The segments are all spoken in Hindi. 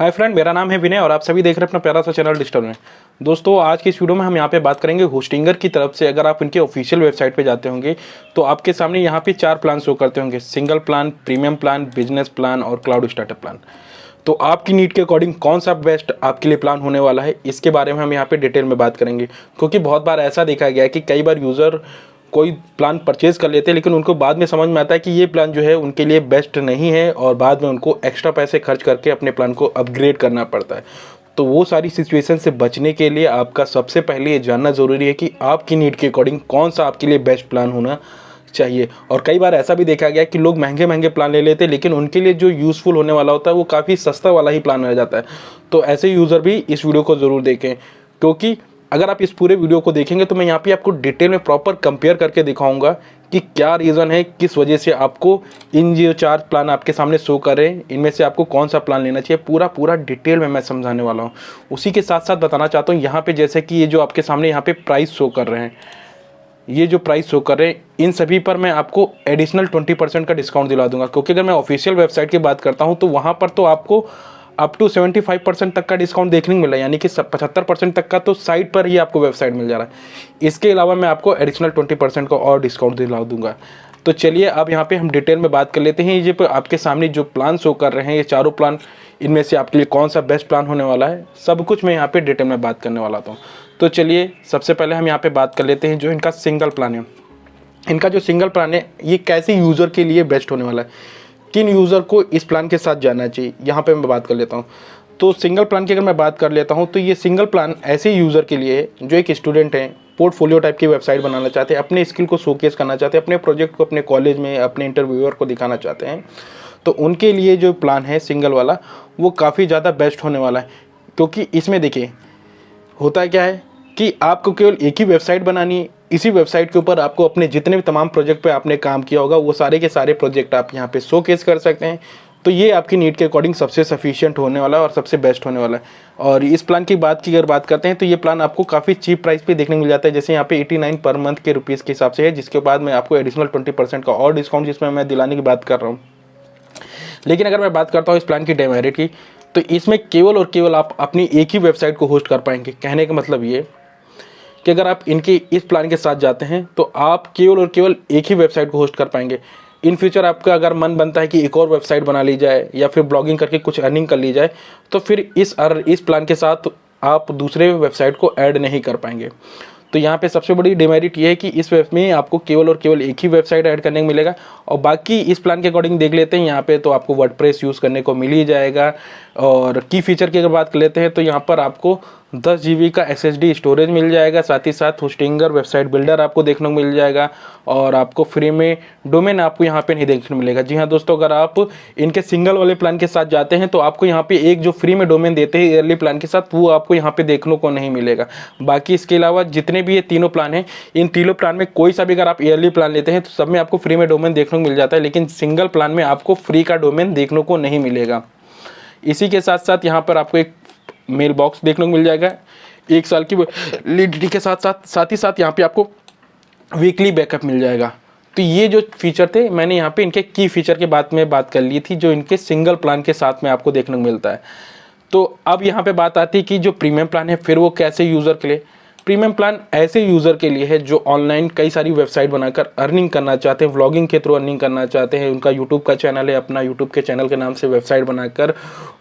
हाय फ्रेंड, मेरा नाम है विनय और आप सभी देख रहे हैं अपना प्यारा सा चैनल डिजिटल में। दोस्तों, आज की इस वीडियो में हम यहाँ पे बात करेंगे होस्टिंगर की तरफ से। अगर आप इनके ऑफिशियल वेबसाइट पे जाते होंगे तो आपके सामने यहाँ पे 4 प्लान शो करते होंगे: single plan, premium plan, business plan और क्लाउड स्टार्टर प्लान। तो आपकी नीड के अकॉर्डिंग कौन सा बेस्ट आपके लिए प्लान होने वाला है, इसके बारे में हम यहाँ पे डिटेल में बात करेंगे। क्योंकि बहुत बार ऐसा देखा गया है कि कई बार यूज़र कोई प्लान परचेज कर लेते हैं लेकिन उनको बाद में समझ में आता है कि ये प्लान जो है उनके लिए बेस्ट नहीं है और बाद में उनको एक्स्ट्रा पैसे खर्च करके अपने प्लान को अपग्रेड करना पड़ता है। तो वो सारी सिचुएशन से बचने के लिए आपका सबसे पहले ये जानना ज़रूरी है कि आपकी नीड के अकॉर्डिंग कौन सा आपके लिए बेस्ट प्लान होना चाहिए। और कई बार ऐसा भी देखा गया कि लोग महंगे महंगे प्लान ले लेते हैं लेकिन उनके लिए जो यूज़फुल होने वाला होता है वो काफ़ी सस्ता वाला ही प्लान रह जाता है। तो ऐसे यूज़र भी इस वीडियो को ज़रूर देखें, क्योंकि अगर आप इस पूरे वीडियो को देखेंगे तो मैं यहाँ पे आपको डिटेल में प्रॉपर कंपेयर करके दिखाऊंगा कि क्या रीज़न है, किस वजह से आपको इन जो 4 प्लान आपके सामने शो कर रहे हैं इनमें से आपको कौन सा प्लान लेना चाहिए। पूरा डिटेल में मैं समझाने वाला हूँ। उसी के साथ साथ बताना चाहता हूँ यहाँ पे, जैसे कि ये जो आपके सामने यहाँ पे प्राइस शो कर रहे हैं, ये जो प्राइस शो कर रहे हैं इन सभी पर मैं आपको एडिशनल 20% का डिस्काउंट दिला दूंगा। क्योंकि अगर मैं ऑफिशियल वेबसाइट की बात करता हूँ तो वहाँ पर तो आपको अप टू 75% तक का डिस्काउंट देखने को मिला, यानी कि 75% तक का तो साइट पर ही आपको वेबसाइट मिल जा रहा है। इसके अलावा मैं आपको एडिशनल 20% का और डिस्काउंट दिला दूंगा। तो चलिए अब यहाँ पे हम डिटेल में बात कर लेते हैं। ये आपके सामने जो प्लान शो कर रहे हैं, ये चारों प्लान, इनमें से आपके लिए कौन सा बेस्ट प्लान होने वाला है, सब कुछ मैं यहाँ पे डिटेल में बात करने वाला था। तो चलिए सबसे पहले हम यहाँ पे बात कर लेते हैं जो इनका सिंगल प्लान है। इनका जो सिंगल प्लान है ये कैसे यूज़र के लिए बेस्ट होने वाला है, किन यूज़र को इस प्लान के साथ जाना चाहिए, यहाँ पे मैं बात कर लेता हूँ। तो सिंगल प्लान की अगर मैं बात कर लेता हूँ तो ये सिंगल प्लान ऐसे यूज़र के लिए है जो एक स्टूडेंट हैं, पोर्टफोलियो टाइप की वेबसाइट बनाना चाहते हैं, अपने स्किल को शोकेस करना चाहते हैं, अपने प्रोजेक्ट को अपने कॉलेज में अपने इंटरव्यूअर को दिखाना चाहते हैं। तो उनके लिए जो प्लान है सिंगल वाला वो काफ़ी ज़्यादा बेस्ट होने वाला है। क्योंकि इसमें देखिए होता क्या है कि आपको केवल एक ही वेबसाइट बनानी है। इसी वेबसाइट के ऊपर आपको अपने जितने भी तमाम प्रोजेक्ट पे आपने काम किया होगा वो सारे के सारे प्रोजेक्ट आप यहाँ पे शोकेस कर सकते हैं। तो ये आपकी नीड के अकॉर्डिंग सबसे सफिशिएंट होने वाला है और सबसे बेस्ट होने वाला है। और इस प्लान की बात की अगर बात करते हैं तो ये प्लान आपको काफ़ी चीप प्राइस पे देखने को मिल जाता है। जैसे यहाँ पे 89 पर मंथ के रुपीज़ के हिसाब से है, जिसके बाद मैं आपको एडिशनल 20% का और डिस्काउंट जिसमें मैं दिलाने की बात कर रहा हूँ। लेकिन अगर मैं बात करता हूँ इस प्लान की डेमेरिट की, तो इसमें केवल और केवल आप अपनी एक ही वेबसाइट को होस्ट कर पाएंगे। कहने का मतलब ये कि अगर आप इनके इस प्लान के साथ जाते हैं तो आप केवल और केवल एक ही वेबसाइट को होस्ट कर पाएंगे। इन फ्यूचर आपका अगर मन बनता है कि एक और वेबसाइट बना ली जाए या फिर ब्लॉगिंग करके कुछ अर्निंग कर ली जाए तो फिर इस प्लान के साथ आप दूसरे वेबसाइट को ऐड नहीं कर पाएंगे। तो यहाँ पे सबसे बड़ी डिमेरिट ये है कि इस वेब में आपको केवल और केवल एक ही वेबसाइट ऐड करने को मिलेगा। और बाकी इस प्लान के अकॉर्डिंग देख लेते हैं, यहाँ पे तो आपको वर्डप्रेस यूज़ करने को मिल ही जाएगा। और की फीचर की अगर बात कर लेते हैं तो यहाँ पर आपको 10 GB का SSD स्टोरेज मिल जाएगा। साथ ही साथ होस्टिंगर वेबसाइट बिल्डर आपको देखने को मिल जाएगा और आपको फ्री में डोमेन आपको यहाँ पे नहीं देखने को मिलेगा। जी हाँ दोस्तों, अगर आप इनके सिंगल वाले प्लान के साथ जाते हैं तो आपको यहाँ पे एक जो फ्री में डोमेन देते हैं ईयरली प्लान के साथ, वो आपको यहाँ पे देखने को नहीं मिलेगा। बाकी इसके अलावा जितने भी ये तीनों प्लान हैं, इन तीनों प्लान में कोई सा भी अगर आप ईयरली प्लान लेते हैं तो सब में आपको फ्री में डोमेन देखने को मिल जाता है, लेकिन सिंगल प्लान में आपको फ्री का डोमेन देखने को नहीं मिलेगा। इसी के साथ साथ यहाँ पर आपको एक मेल बॉक्स देखने को मिल जाएगा, 1 साल की वैलिडिटी के साथ ही साथ यहाँ पे आपको वीकली बैकअप मिल जाएगा। तो ये जो फीचर थे मैंने यहाँ पे इनके की फीचर के बात में बात कर ली थी जो इनके सिंगल प्लान के साथ में आपको देखने को मिलता है। तो अब यहाँ पे बात आती है कि जो प्रीमियम प्लान है फिर वो कैसे यूज़र के लिए। प्रीमियम प्लान ऐसे यूज़र के लिए है जो ऑनलाइन कई सारी वेबसाइट बनाकर अर्निंग करना चाहते हैं, व्लॉगिंग के थ्रू अर्निंग करना चाहते हैं। उनका यूट्यूब का चैनल है, अपना यूट्यूब के चैनल के नाम से वेबसाइट बनाकर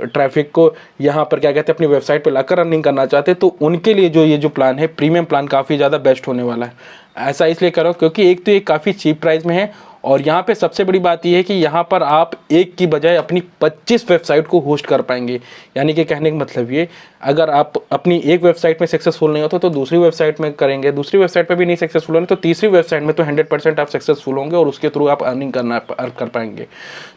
ट्रैफिक को यहाँ पर क्या कहते हैं अपनी वेबसाइट पर लाकर अर्निंग करना चाहते हैं। तो उनके लिए जो ये जो प्लान है प्रीमियम प्लान काफ़ी ज़्यादा बेस्ट होने वाला है। ऐसा इसलिए करो क्योंकि एक तो ये काफ़ी चीप प्राइस में है और यहाँ पे सबसे बड़ी बात यह है कि यहाँ पर आप एक की बजाय अपनी 25 वेबसाइट को होस्ट कर पाएंगे। यानी कि कहने का मतलब ये, अगर आप अपनी एक वेबसाइट में सक्सेसफुल नहीं होते तो दूसरी वेबसाइट में करेंगे, दूसरी वेबसाइट पे भी नहीं सक्सेसफुल होंगे तो तीसरी वेबसाइट में तो 100% आप सक्सेसफुल होंगे और उसके थ्रू आप अर्निंग कर पाएंगे।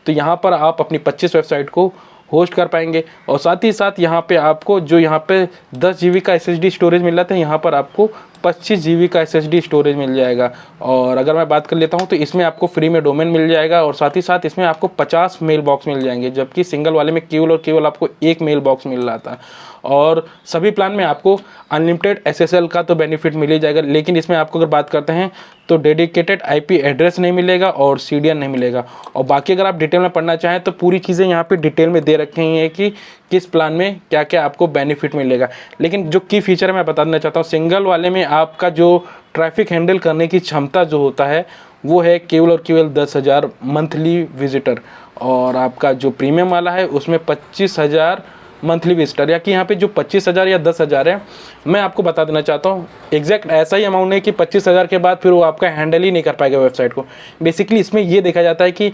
तो यहाँ पर आप अपनी 25 वेबसाइट को होस्ट कर पाएंगे। और साथ ही साथ यहाँ पे आपको जो यहाँ पे 10 GB का SSD स्टोरेज मिल रहा था, यहाँ पर आपको 25 GB का SSD स्टोरेज मिल जाएगा। और अगर मैं बात कर लेता हूँ तो इसमें आपको फ्री में डोमेन मिल जाएगा और साथ ही साथ इसमें आपको 50 मेल बॉक्स मिल जाएंगे, जबकि सिंगल वाले में केवल और केवल आपको एक मेल बॉक्स मिल रहा था। और सभी प्लान में आपको अनलिमिटेड SSL का तो बेनिफिट मिल ही जाएगा, लेकिन इसमें आपको अगर बात करते हैं तो डेडिकेटेड IP एड्रेस नहीं मिलेगा और CDN नहीं मिलेगा। और बाकी अगर आप डिटेल में पढ़ना चाहें तो पूरी चीज़ें यहाँ पे डिटेल में दे रखी हैं कि किस प्लान में क्या क्या आपको बेनिफिट मिलेगा। लेकिन जो की फीचर है मैं बता देना चाहता हूँ, सिंगल वाले में आपका जो ट्रैफिक हैंडल करने की क्षमता जो होता है वो है केवल और केवल 10,000 मंथली विजिटर, और आपका जो प्रीमियम वाला है उसमें 25,000 मंथली विजिटर। या कि यहाँ पे जो 25,000 या 10,000 है, मैं आपको बता देना चाहता हूँ एग्जैक्ट ऐसा ही अमाउंट है कि 25,000 के बाद फिर वो आपका हैंडल ही नहीं कर पाएगा वेबसाइट को। बेसिकली इसमें ये देखा जाता है कि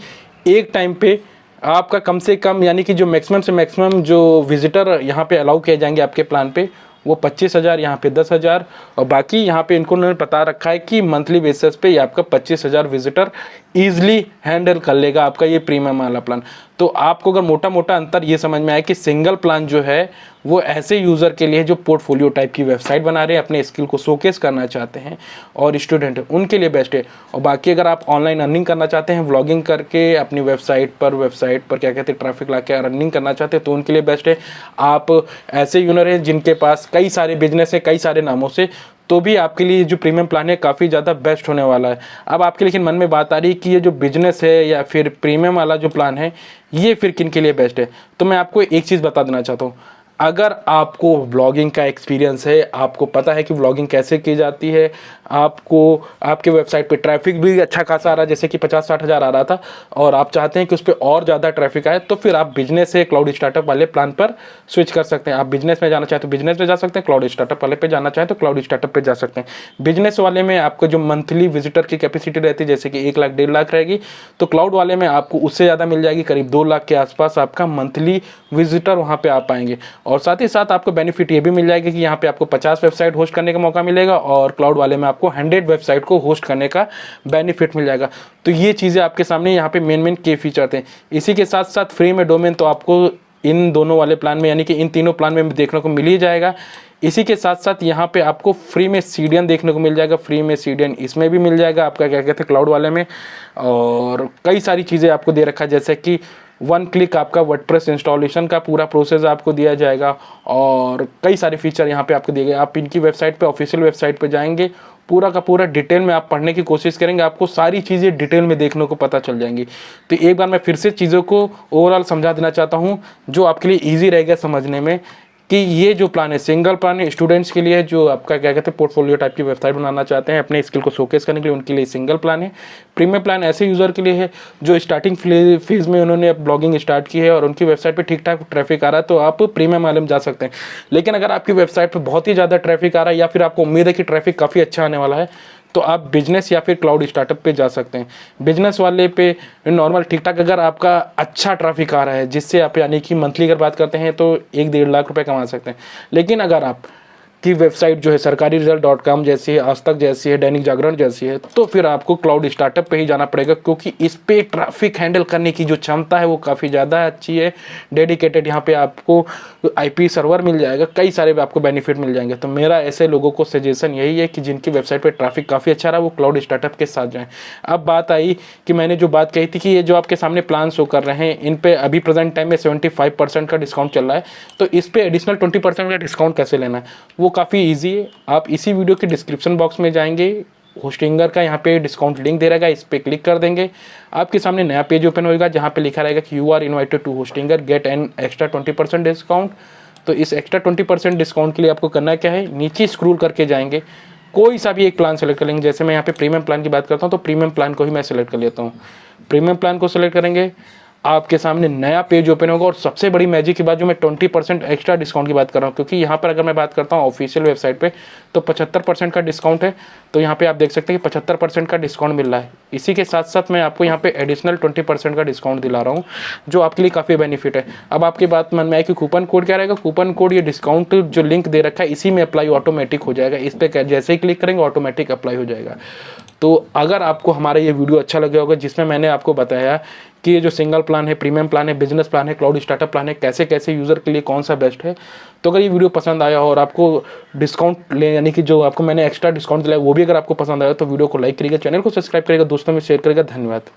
एक टाइम पे आपका कम से कम यानी कि जो मैक्सिमम से मैक्सिमम जो विजिटर यहाँ पे अलाउ किए जाएंगे आपके प्लान पे वो 25,000, यहाँ पे 10,000, और बाकी यहाँ पे इनको उन्होंने बता रखा है कि मंथली बेसिस पे ये आपका 25,000 विजिटर ईजिली हैंडल कर लेगा आपका ये प्रीमियम वाला प्लान। तो आपको अगर मोटा मोटा अंतर ये समझ में आया कि सिंगल प्लान जो है वो ऐसे यूज़र के लिए जो पोर्टफोलियो टाइप की वेबसाइट बना रहे हैं, अपने स्किल को शोकेस करना चाहते हैं और स्टूडेंट उनके लिए बेस्ट है। और बाकी अगर आप ऑनलाइन अर्निंग करना चाहते हैं व्लॉगिंग करके अपनी वेबसाइट पर क्या कहते हैं ट्रैफिक ला के अर्निंग करना चाहते हैं तो उनके लिए बेस्ट है। आप ऐसे यूजर हैं जिनके पास कई सारे बिजनेस है कई सारे नामों से, तो भी आपके लिए जो प्रीमियम प्लान है काफ़ी ज़्यादा बेस्ट होने वाला है। अब आपके लेकिन मन में बात आ रही है कि ये जो बिजनेस है या फिर प्रीमियम वाला जो प्लान है ये फिर किन के लिए बेस्ट है, तो मैं आपको एक चीज़ बता देना चाहता हूँ। अगर आपको व्लॉगिंग का एक्सपीरियंस है, आपको पता है कि व्लॉगिंग कैसे की जाती है, आपको आपके वेबसाइट पे ट्रैफिक भी अच्छा खासा आ रहा है जैसे कि 50-60 हज़ार आ रहा था और आप चाहते हैं कि उस पर और ज़्यादा ट्रैफिक आए, तो फिर आप बिजनेस से क्लाउड स्टार्टअप वाले प्लान पर स्विच कर सकते हैं। आप बिजनेस में जाना चाहें तो बिजनेस में जा सकते हैं, क्लाउड स्टार्टअप वाले पे जाना चाहें तो क्लाउड स्टार्टअप पे जा सकते हैं। बिजनेस वाले में आपको जो मंथली विजिटर की कैपेसिटी रहती है जैसे कि 1 लाख 1.5 लाख रहेगी, तो क्लाउड वाले में आपको उससे ज़्यादा मिल जाएगी, करीब 2 लाख के आसपास आपका मंथली विजिटर वहाँ पे आ पाएंगे। और साथ ही साथ आपको बेनिफिट ये भी मिल जाएगा कि यहाँ पे आपको 50 वेबसाइट होस्ट करने का मौका मिलेगा और क्लाउड वाले में आपको 100 वेबसाइट को होस्ट करने का बेनिफिट मिल जाएगा। तो ये चीज़ें आपके सामने यहाँ पे मेन के फीचर थे। इसी के साथ साथ फ्री में डोमेन तो आपको इन दोनों वाले प्लान में यानी कि इन तीनों प्लान में देखने को मिल ही जाएगा। इसी के साथ साथ यहाँ पे आपको फ्री में CDN देखने को मिल जाएगा, फ्री में CDN इसमें भी मिल जाएगा आपका क्या कहते हैं क्लाउड वाले में। और कई सारी चीज़ें आपको दे रखा है जैसे कि 1 क्लिक आपका वर्डप्रेस इंस्टॉलेशन का पूरा प्रोसेस आपको दिया जाएगा और कई सारे फीचर यहाँ पे आपको दिए गए। आप इनकी वेबसाइट पे ऑफिशियल वेबसाइट पे जाएंगे, पूरा का पूरा डिटेल में आप पढ़ने की कोशिश करेंगे, आपको सारी चीज़ें डिटेल में देखने को पता चल जाएंगी। तो एक बार मैं फिर से चीज़ों को ओवरऑल समझा देना चाहता हूँ जो आपके लिए ईजी रहेगा समझने में कि ये जो प्लान है सिंगल प्लान है स्टूडेंट्स के लिए जो आपका क्या कहते हैं पोर्टफोलियो टाइप की वेबसाइट बनाना चाहते हैं अपने स्किल को शोकेस करने के लिए, उनके लिए सिंगल प्लान है। प्रीमियम प्लान ऐसे यूज़र के लिए है जो स्टार्टिंग फेज में उन्होंने ब्लॉगिंग स्टार्ट की है और उनकी वेबसाइट पे ठीक ठाक ट्रैफिक आ रहा है तो आप प्रीमियम वाले में जा सकते हैं। लेकिन अगर आपकी वेबसाइट पर बहुत ही ज़्यादा ट्रैफिक आ रहा है या फिर आपको उम्मीद है कि ट्रैफिक काफ़ी अच्छा आने वाला है तो आप बिजनेस या फिर क्लाउड स्टार्टअप पे जा सकते हैं। बिजनेस वाले पे नॉर्मल ठीक ठाक अगर आपका अच्छा ट्रैफिक आ रहा है जिससे आप यानी कि मंथली अगर बात करते हैं तो 1-1.5 लाख रुपए कमा सकते हैं। लेकिन अगर आप की वेबसाइट जो है सरकारी रिजल्ट.com जैसी है, आज तक जैसी है, दैनिक जागरण जैसी है, तो फिर आपको क्लाउड स्टार्टअप पे ही जाना पड़ेगा क्योंकि इस पे ट्रैफिक हैंडल करने की जो क्षमता है वो काफ़ी ज़्यादा अच्छी है। डेडिकेटेड यहाँ पे आपको IP सर्वर मिल जाएगा, कई सारे आपको बेनिफिट मिल जाएंगे। तो मेरा ऐसे लोगों को सजेशन यही है कि जिनकी वेबसाइट पर ट्रैफिक काफ़ी अच्छा रहा वो क्लाउड स्टार्टअप के साथ जाएँ। अब बात आई कि मैंने जो बात कही थी कि ये जो आपके सामने प्लान शो कर रहे हैं इन पे अभी प्रेजेंट टाइम में 75% का डिस्काउंट चल रहा है, तो इस पर एडिशनल 20% का डिस्काउंट कैसे लेना है वो काफ़ी ईजी है। आप इसी वीडियो के डिस्क्रिप्शन बॉक्स में जाएंगे, होस्टिंगर का यहाँ पे डिस्काउंट लिंक दे रहेगा, इस पर क्लिक कर देंगे, आपके सामने नया पेज ओपन होगा जहाँ पे लिखा रहेगा कि you are invited to Hostinger get an extra 20% discount. तो इस एक्स्ट्रा 20% डिस्काउंट के लिए आपको करना क्या है, नीचे स्क्रॉल करके जाएंगे, कोई सा भी एक प्लान सेलेक्ट कर लेंगे। जैसे मैं यहाँ पे प्रीमियम प्लान की बात करता हूँ तो प्रीमियम प्लान को ही मैं सेलेक्ट कर लेता हूँ। प्रीमियम प्लान को सेलेक्ट करेंगे, आपके सामने नया पेज ओपन होगा और सबसे बड़ी मैजिक की बात जो मैं 20% एक्स्ट्रा डिस्काउंट की बात कर रहा हूँ क्योंकि यहाँ पर अगर मैं बात करता हूँ ऑफिशियल वेबसाइट पे तो 75% का डिस्काउंट है। तो यहाँ पे आप देख सकते हैं कि 75% का डिस्काउंट मिल रहा है। इसी के साथ साथ मैं आपको यहाँ पे एडिशनल 20% का डिस्काउंट दिला रहा हूँ जो आपके लिए काफ़ी बेनिफिट है। अब आपकी बात मन में आए कि कूपन कोड क्या रहेगा, कूपन कोड ये डिस्काउंट जो लिंक दे रखा है इसी में अप्लाई ऑटोमेटिक हो जाएगा। इस पर जैसे ही क्लिक करेंगे ऑटोमेटिक अप्लाई हो जाएगा। तो अगर आपको हमारा ये वीडियो अच्छा लगा होगा जिसमें मैंने आपको बताया कि ये जो सिंगल प्लान है, प्रीमियम प्लान है, बिजनेस प्लान है, क्लाउड स्टार्टअप प्लान है, कैसे कैसे यूज़र के लिए कौन सा बेस्ट है। तो अगर ये वीडियो पसंद आया हो और आपको डिस्काउंट ले, यानी कि जो आपको मैंने एक्स्ट्रा डिस्काउंट दिलाया वो भी अगर आपको पसंद आया तो वीडियो को लाइक करिएगा, चैनल को सब्सक्राइब करिएगा, दोस्तों में शेयर करिएगा। धन्यवाद।